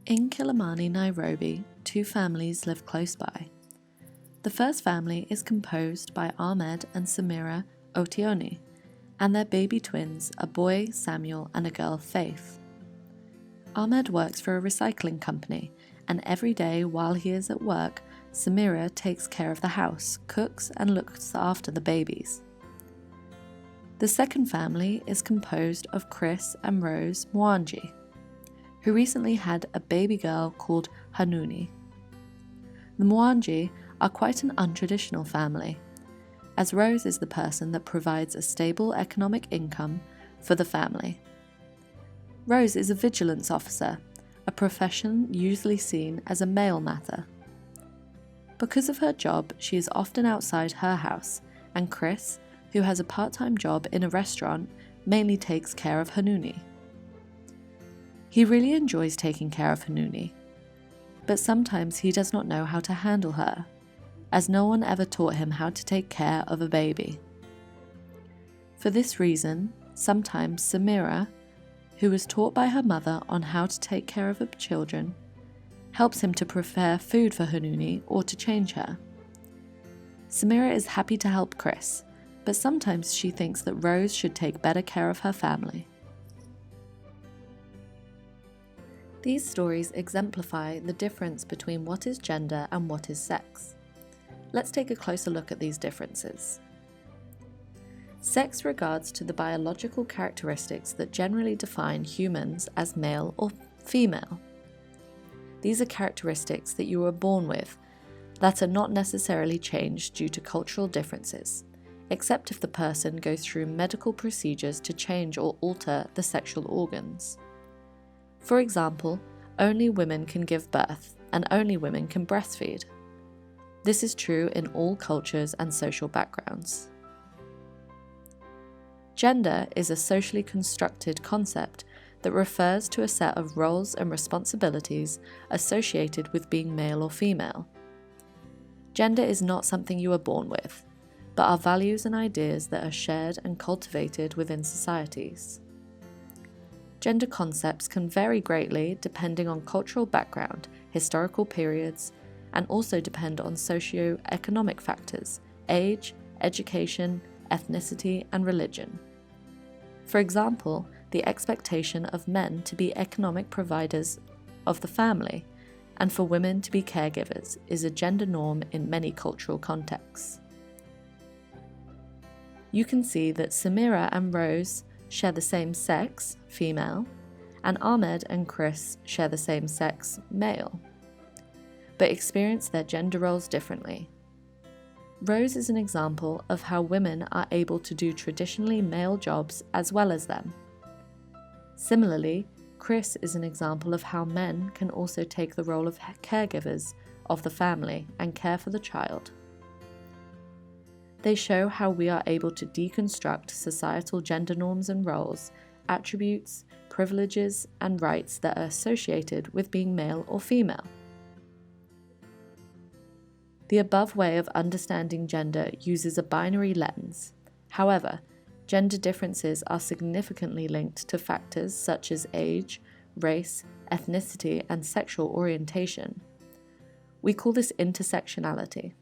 In Kilimani, Nairobi, two families live close by. The first family is composed by Ahmed and Samira Otioni, and their baby twins, a boy, Samuel, and a girl, Faith. Ahmed works for a recycling company, and every day while he is at work, Samira takes care of the house, cooks, and looks after the babies. The second family is composed of Chris and Rose Mwangi, who recently had a baby girl called Hanuni. The Mwangi are quite an untraditional family, as Rose is the person that provides a stable economic income for the family. Rose is a vigilance officer, a profession usually seen as a male matter. Because of her job, she is often outside her house, and Chris, who has a part-time job in a restaurant, mainly takes care of Hanuni. He really enjoys taking care of Hanuni, but sometimes he does not know how to handle her, as no one ever taught him how to take care of a baby. For this reason, sometimes Samira, who was taught by her mother on how to take care of her children, helps him to prepare food for Hanuni or to change her. Samira is happy to help Chris, but sometimes she thinks that Rose should take better care of her family. These stories exemplify the difference between what is gender and what is sex. Let's take a closer look at these differences. Sex regards to the biological characteristics that generally define humans as male or female. These are characteristics that you were born with that are not necessarily changed due to cultural differences, except if the person goes through medical procedures to change or alter the sexual organs. For example, only women can give birth, and only women can breastfeed. This is true in all cultures and social backgrounds. Gender is a socially constructed concept that refers to a set of roles and responsibilities associated with being male or female. Gender is not something you are born with, but are values and ideas that are shared and cultivated within societies. Gender concepts can vary greatly depending on cultural background, historical periods, and also depend on socio-economic factors, age, education, ethnicity, and religion. For example, the expectation of men to be economic providers of the family and for women to be caregivers is a gender norm in many cultural contexts. You can see that Samira and Rose share the same sex, female, and Ahmed and Chris share the same sex, male, but experience their gender roles differently. Rose is an example of how women are able to do traditionally male jobs as well as them. Similarly, Chris is an example of how men can also take the role of caregivers of the family and care for the child. They show how we are able to deconstruct societal gender norms and roles, attributes, privileges, and rights that are associated with being male or female. The above way of understanding gender uses a binary lens. However, gender differences are significantly linked to factors such as age, race, ethnicity, and sexual orientation. We call this intersectionality.